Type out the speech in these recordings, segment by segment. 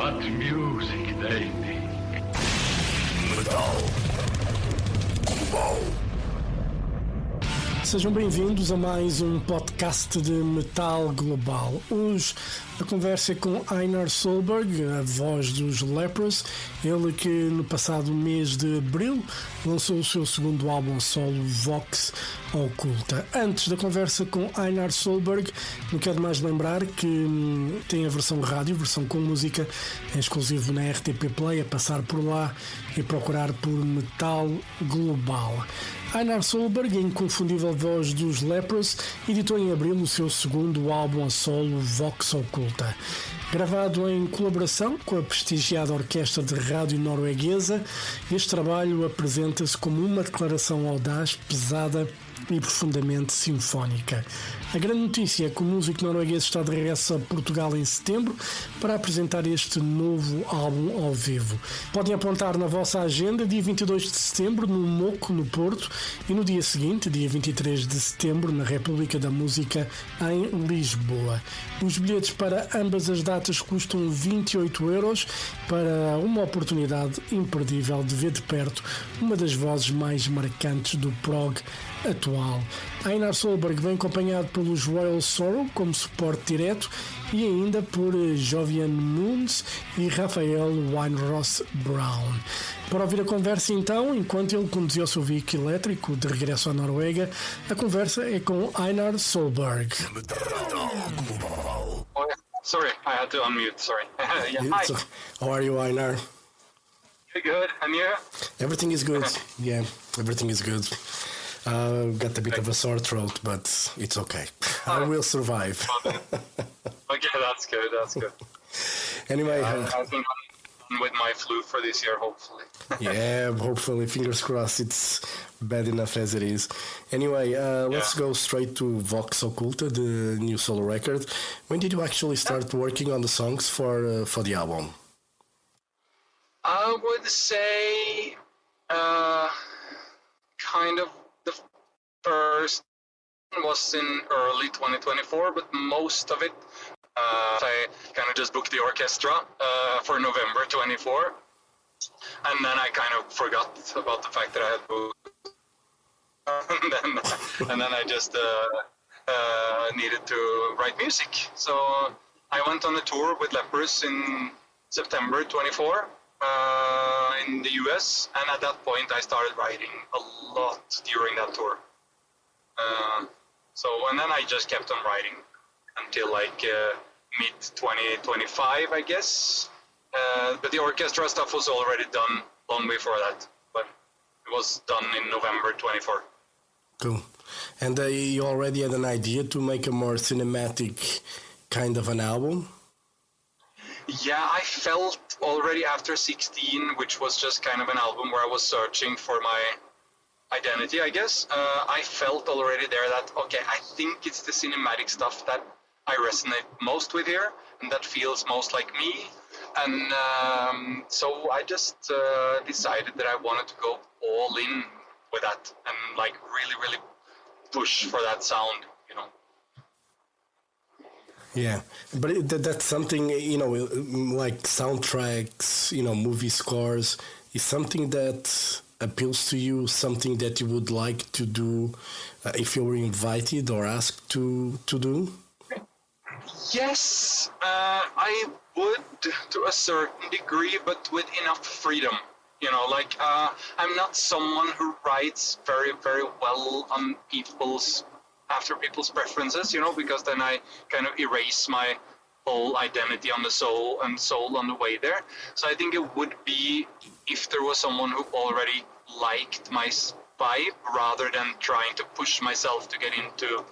What music they make. Metal. Sejam bem-vindos a mais um podcast de Metal Global. Hoje a conversa é com Einar Solberg, a voz dos Leprous, ele que no passado mês de abril lançou o seu segundo álbum solo, Vox Occulta. Antes da conversa com Einar Solberg, não quero mais lembrar que tem a versão rádio, versão com música, é exclusivo na RTP Play, a passar por lá e procurar por Metal Global. Einar Solberg, a inconfundível voz dos Leprous, editou em abril o seu segundo álbum a solo, Vox Occulta. Gravado em colaboração com a prestigiada Orquestra de Rádio Norueguesa, este trabalho apresenta-se como uma declaração audaz, pesada e profundamente sinfónica. A grande notícia é que o músico norueguês está de regresso a Portugal em setembro para apresentar este novo álbum ao vivo. Podem apontar na vossa agenda dia 22 de setembro no Moco, no Porto, e no dia seguinte, dia 23 de setembro, na República da Música, em Lisboa. Os bilhetes para ambas as datas custam 28€, para uma oportunidade imperdível de ver de perto uma das vozes mais marcantes do prog atual. Einar Solberg vem acompanhado pelos Royal Sorrow como suporte direto e ainda por Jovian Moons e Raphael Weinroth-Browne. Para ouvir a conversa então, enquanto ele conduzia o seu veículo elétrico de regresso à Noruega, a conversa é com Einar Solberg. Oh, sorry, I had to unmute, sorry. Yeah, hi. So, how are you, Einar? Good, and you? Everything is good. Yeah, everything is good. Got a bit of a sore throat, but it's okay. I will survive. Okay, that's good. Anyway, I think I'm with my flu for this year, hopefully. yeah, hopefully, fingers crossed, it's bad enough as it is. Anyway, let's go straight to Vox Occulta, the new solo record. When did you actually start working on the songs for the album? I would say kind of the first was in early 2024, but most of it I kind of just booked the orchestra for November 24, and then I kind of forgot about the fact that I had booked, and then I just needed to write music. So I went on a tour with Leprous in September 24 in the US, and at that point I started writing a lot during that tour. And then I just kept on writing until like mid 2025, I guess. But the orchestra stuff was already done long before that, but it was done in November 24. Cool. And you already had an idea to make a more cinematic kind of an album? Yeah, I felt already after 16, which was just kind of an album where I was searching for my identity, I guess. I felt already there that, okay, I think it's the cinematic stuff that I resonate most with here, and that feels most like me. And so I just decided that I wanted to go all in with that and like really, really push for that sound, you know. Yeah, but that's something, you know, like soundtracks, you know, movie scores, is something that appeals to you, something that you would like to do if you were invited or asked to do? Yes, I would to a certain degree, but with enough freedom. You know, like I'm not someone who writes very, very well on after people's preferences, you know, because then I kind of erase my whole identity on the soul on the way there. So I think it would be if there was someone who already liked my vibe rather than trying to push myself to get into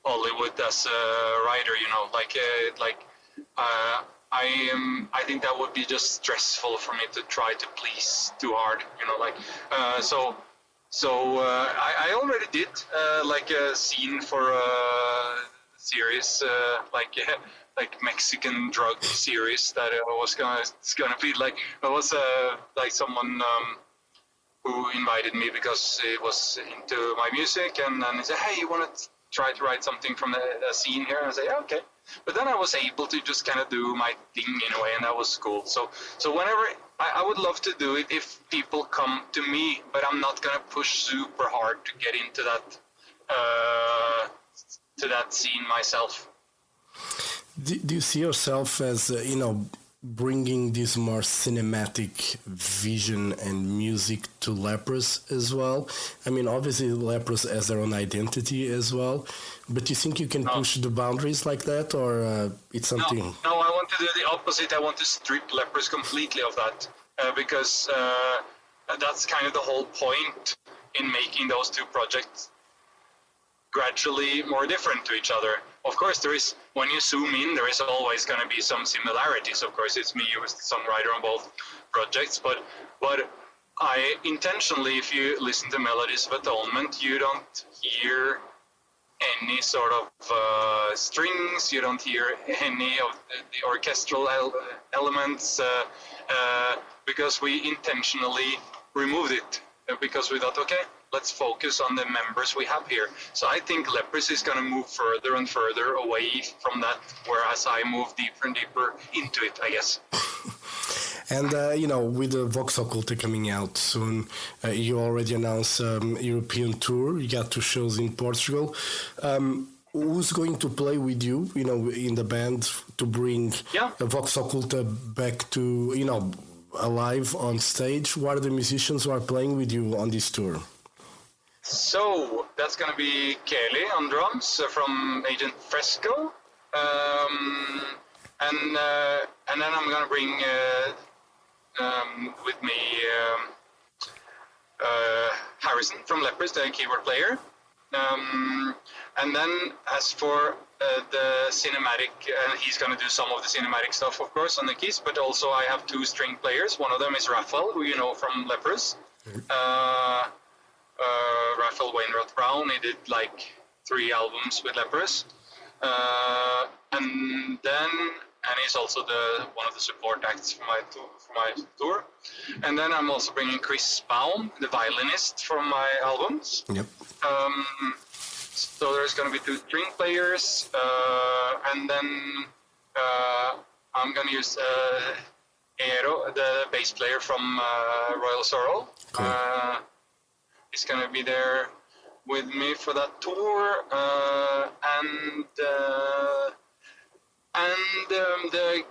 Hollywood as a writer, you know, I think that would be just stressful for me to try to please too hard, you know, like So I already did like a scene for a series, like Mexican drug series that it's gonna be like it was like someone who invited me because he was into my music, and then he said, hey, you want to try to write something from the scene here? And I said, yeah, okay. But then I was able to just kind of do my thing in a way, and that was cool. So whenever I would love to do it if people come to me, but I'm not gonna push super hard to get into that scene myself. Do you see yourself as bringing this more cinematic vision and music to Leprous as well? I mean, obviously Leprous has their own identity as well, but do you think you can push the boundaries like that, or it's something? No, I want to do the opposite. I want to strip Leprous completely of that, because that's kind of the whole point in making those two projects gradually more different to each other. Of course, when you zoom in, there is always going to be some similarities. Of course, it's me who is the songwriter on both projects, but I intentionally, if you listen to Melodies of Atonement, you don't hear any sort of strings, you don't hear any of the orchestral elements, because we intentionally removed it, because we thought, okay, let's focus on the members we have here. So I think Leprous is going to move further and further away from that, whereas I move deeper and deeper into it, I guess. And, with the Vox Occulta coming out soon, you already announced European tour. You got 2 shows in Portugal. Who's going to play with you, in the band to bring Vox Occulta back to, alive on stage? What are the musicians who are playing with you on this tour? So that's going to be Kelly on drums from Agent Fresco, and then I'm going to bring with me Harrison from Leprous, the keyboard player, and then as for the cinematic, he's going to do some of the cinematic stuff, of course, on the keys, but also I have 2 string players. One of them is Raphael, who you know from Leprous. Raphael Weinroth-Browne, he did like 3 albums with Leprous, and he's also one of the support acts for my tour. And then I'm also bringing Chris Baum, the violinist from my albums. Yep. So there's going to be 2 string players, and then I'm going to use Eero, the bass player from Royal Sorrow. Cool. He's going to be there with me for that tour, and the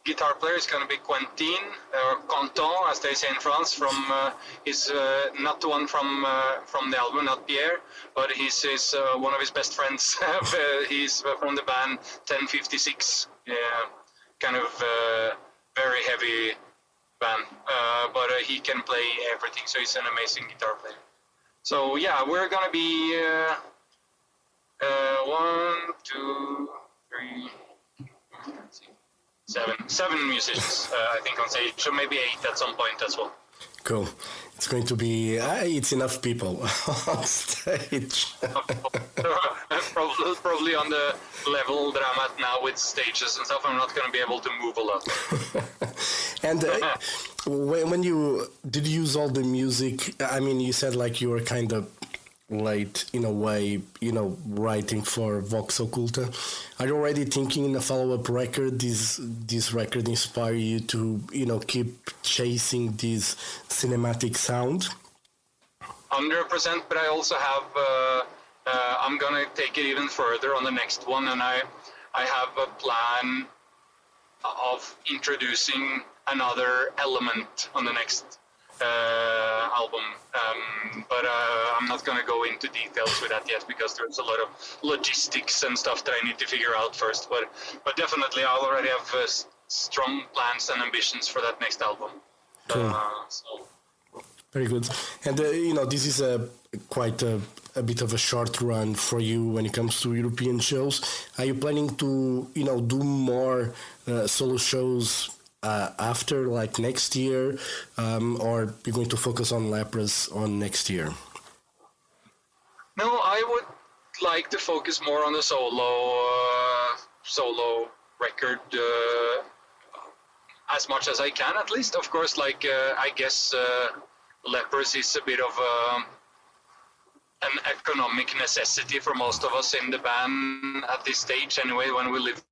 guitar player is going to be Quentin, or Quentin, as they say in France. From he's not the one from the album, not Pierre, but he's one of his best friends. He's from the band 1056, kind of very heavy band, but he can play everything, so he's an amazing guitar player. So yeah, we're gonna be 1, 2, 3, 7 musicians, I think, on stage, so maybe 8 at some point as well. Cool. It's going to be it's enough people on stage. Probably on the level that I'm at now with stages and stuff, I'm not going to be able to move a lot. And when did you use all the music? I mean, you said like you were kind of late in a way, writing for Vox Occulta. Are you already thinking in a follow-up record? This record inspire you to, keep chasing this cinematic sound? 100%, but I also have, I'm going to take it even further on the next one, and I have a plan of introducing another element on the next album, but I'm not going to go into details with that yet, because there's a lot of logistics and stuff that I need to figure out first, but definitely I already have strong plans and ambitions for that next album. Cool. Very good. And this is quite a bit of a short run for you when it comes to European shows. Are you planning to do more solo shows after, like next year, or you're going to focus on Leprous on next year? No, I would like to focus more on the solo record as much as I can, at least. Of course, I guess Leprous is a bit of an economic necessity for most of us in the band at this stage anyway, when we live.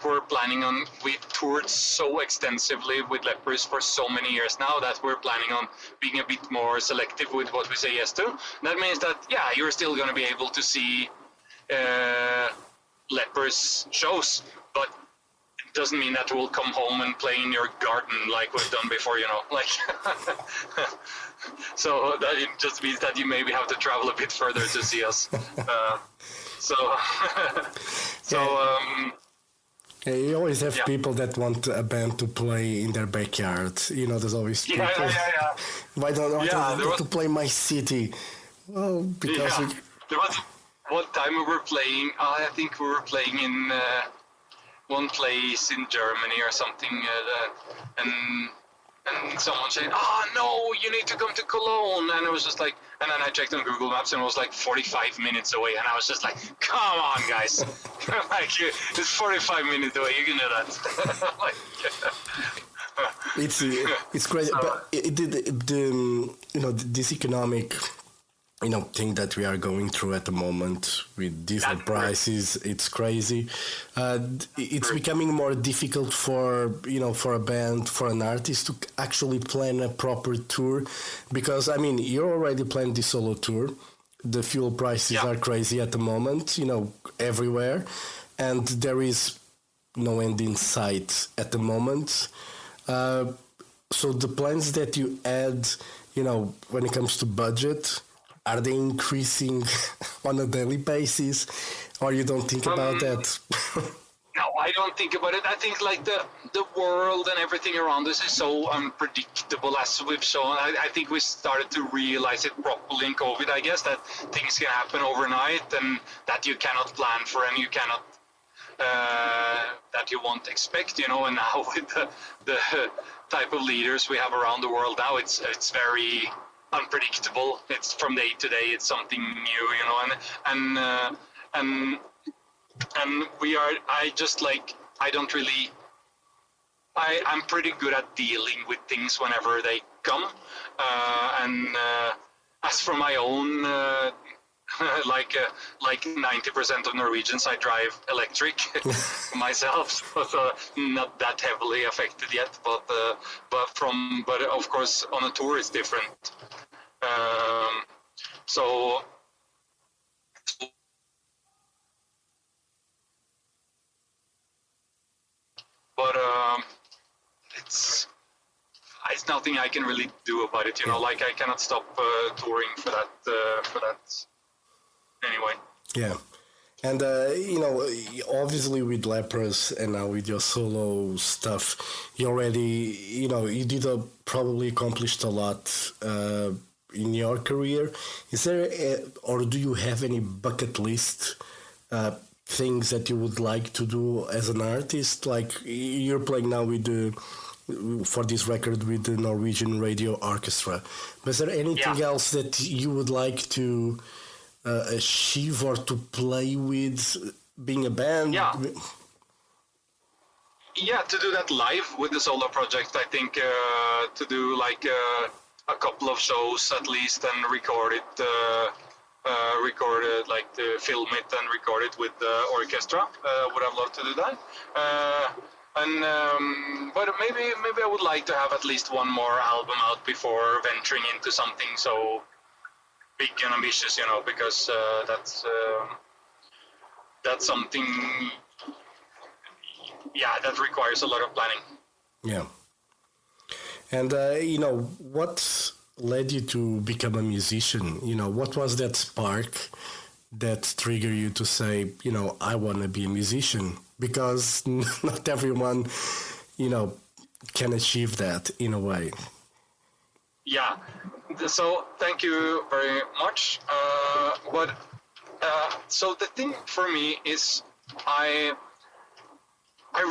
We're planning on, we toured so extensively with Leprous for so many years now that we're planning on being a bit more selective with what we say yes to. That means that, yeah, you're still going to be able to see Leprous shows, but it doesn't mean that we'll come home and play in your garden like we've done before, you know, like. So that it just means that you maybe have to travel a bit further to see us. Yeah, you always have people that want a band to play in their backyard. You know, there's always people. Why don't I to play my city? Well, because there was one time we were playing. I think we were playing in one place in Germany or something, and someone said, "Oh no, you need to come to Cologne," and I was just like, and then I checked on Google Maps and it was like 45 minutes away, and I was just like, "Come on, guys, like it's 45 minutes away. You can do that." Like, it's crazy, but this economic thing that we are going through at the moment with diesel prices, it's crazy. It's becoming more difficult for a band, for an artist to actually plan a proper tour, because I mean, you're already planning the solo tour. The fuel prices are crazy at the moment, everywhere, and there is no end in sight at the moment. So the plans that you add, when it comes to budget, are they increasing on a daily basis, or you don't think about that? No, I don't think about it. I think like the world and everything around us is so unpredictable, as we've shown. I think we started to realize it properly in COVID, I guess, that things can happen overnight and that you cannot plan for and you cannot, that you won't expect, and now with the type of leaders we have around the world now, it's very unpredictable. It's from day to day. It's something new, and we are. I'm pretty good at dealing with things whenever they come. As for my own, like 90% of Norwegians, I drive electric myself, so not that heavily affected yet. But of course on a tour it's different. It's nothing I can really do about it. Like I cannot stop touring for that. Anyway. Yeah. And, obviously with Leprous and now with your solo stuff, you already, you did probably accomplished a lot in your career. Is there, or do you have any bucket list things that you would like to do as an artist? Like you're playing now for this record with the Norwegian Radio Orchestra. But is there anything else that you would like to achieve or to play with being a band? To do that live with the solo project, I think to do like a couple of shows at least and record it, like to film it and record it with the orchestra. Would have loved to do that. But maybe I would like to have at least one more album out before venturing into something so big and ambitious, because that's something, that requires a lot of planning. Yeah. And, what led you to become a musician? What was that spark that triggered you to say, I want to be a musician? Because not everyone, can achieve that in a way. Yeah. So thank you very much. So the thing for me is I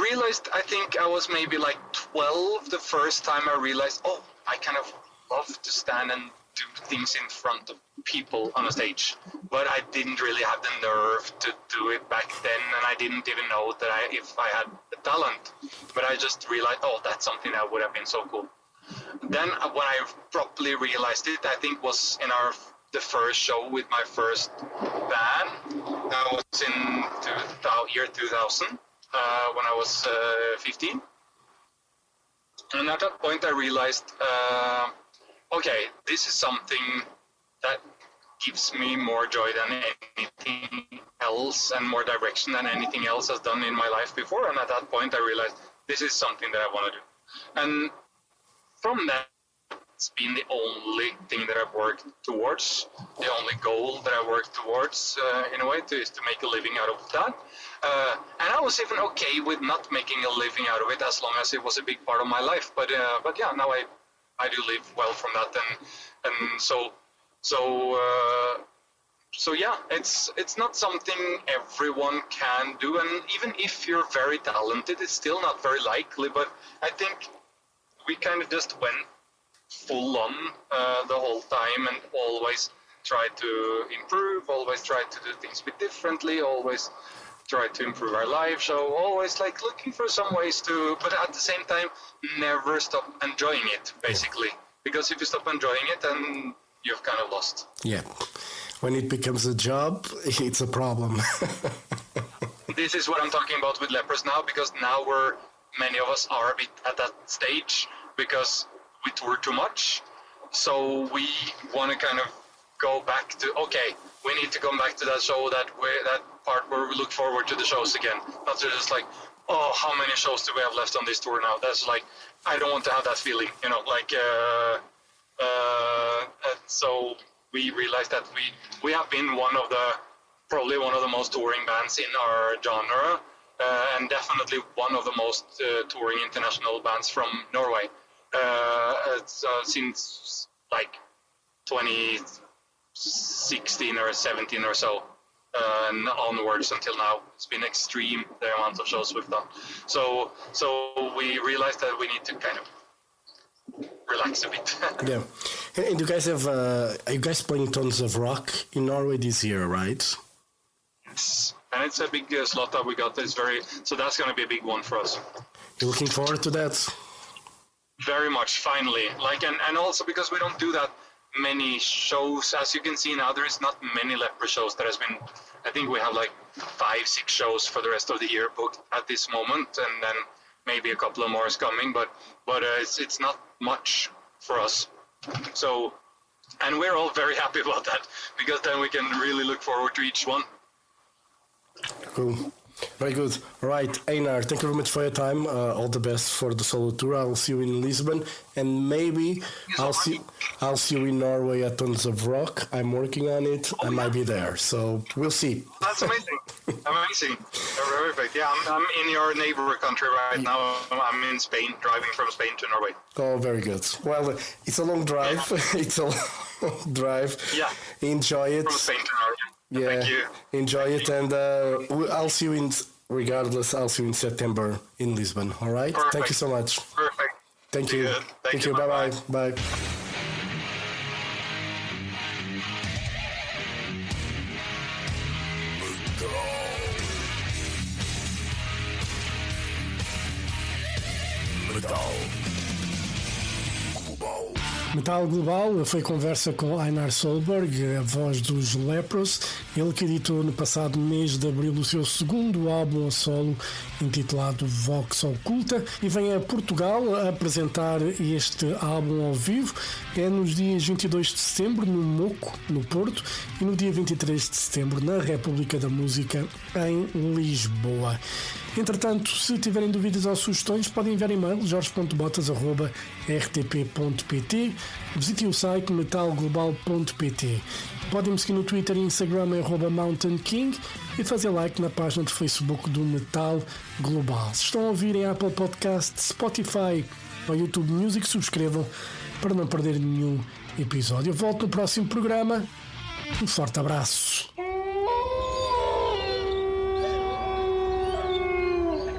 realized, I think I was maybe like 12 the first time I realized, I kind of love to stand and do things in front of people on a stage. But I didn't really have the nerve to do it back then, and I didn't even know that if I had the talent. But I just realized, that's something that would have been so cool. Then when I properly realized it, I think was in our the first show with my first band. That was in year 2000, when I was 15. And at that point I realized, okay, this is something that gives me more joy than anything else and more direction than anything else has done in my life before. And at that point I realized this is something that I want to do. And from that, it's been the only thing that I've worked towards, the only goal that I worked towards in a way is to make a living out of that. And I was even okay with not making a living out of it as long as it was a big part of my life. But yeah, now I do live well from that, and so yeah, it's not something everyone can do, and even if you're very talented, it's still not very likely. But I think we kind of just went full on the whole time, and always tried to improve, always tried to do things a bit differently, always tried to improve our live show, always like looking for some ways to, but at the same time, never stop enjoying it, basically. Because if you stop enjoying it, then you've kind of lost. Yeah. When it becomes a job, it's a problem. This is what I'm talking about with Leprous now, because now many of us are a bit at that stage, because we tour too much. So we want to kind of go back to, okay, we need to come back to that show, that part where we look forward to the shows again. Not just like, oh, how many shows do we have left on this tour now? That's like, I don't want to have that feeling, like, so we realized that we have been probably one of the most touring bands in our genre, and definitely one of the most touring international bands from Norway. Since like 2016 or 17 or so, and onwards until now, it's been extreme, the amount of shows we've done. So we realized that we need to kind of relax a bit. Yeah. And you guys have, are you guys playing tons of rock in Norway this year, right? Yes. And it's a big slot that we got. So that's going to be a big one for us. You're looking forward to that? Very much, finally. And also because we don't do that many shows. As you can see now, there is not many Leprous shows. There has been, I think we have like 5-6 shows for the rest of the year booked at this moment, and then maybe a couple of more is coming, but it's not much for us. So, and we're all very happy about that, because then we can really look forward to each one. Cool. Very good. All right, Einar, thank you very much for your time. All the best for the solo tour. I'll see you in Lisbon, and maybe I'll see you in Norway at Tons of Rock. I'm working on it. I might be there, so we'll see. That's amazing. Amazing. Perfect. Yeah, I'm in your neighbor country right now. I'm in Spain, driving from Spain to Norway. Oh, very good. Well, it's a long drive. It's a long drive. Yeah. Enjoy it. From Spain to Norway. Yeah, thank you. Enjoy it, and I'll see you in September in Lisbon. All right? Perfect. Thank you so much. Perfect. Thank you. Thank you. Bye-bye. Bye. Metal Global foi conversa com Einar Solberg, a voz dos Leprous, ele que editou no passado mês de abril o seu segundo álbum a solo, intitulado Vox Occulta, e vem a Portugal a apresentar este álbum ao vivo. É nos dias 22 de setembro no Moco, no Porto, e no dia 23 de setembro na República da Música, em Lisboa. Entretanto, se tiverem dúvidas ou sugestões, podem enviar e-mail jorge.botas@rtp.pt, visitem o site metalglobal.pt. Podem me seguir no Twitter e Instagram @mountainking e fazer like na página de Facebook do Metal Global. Se estão a ouvir em Apple Podcasts, Spotify ou YouTube Music, subscrevam para não perder nenhum episódio. Eu volto no próximo programa. Um forte abraço.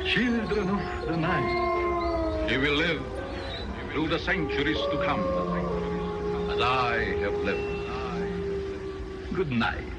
Children of the night, you will live through the centuries to come, as I have lived. Good night.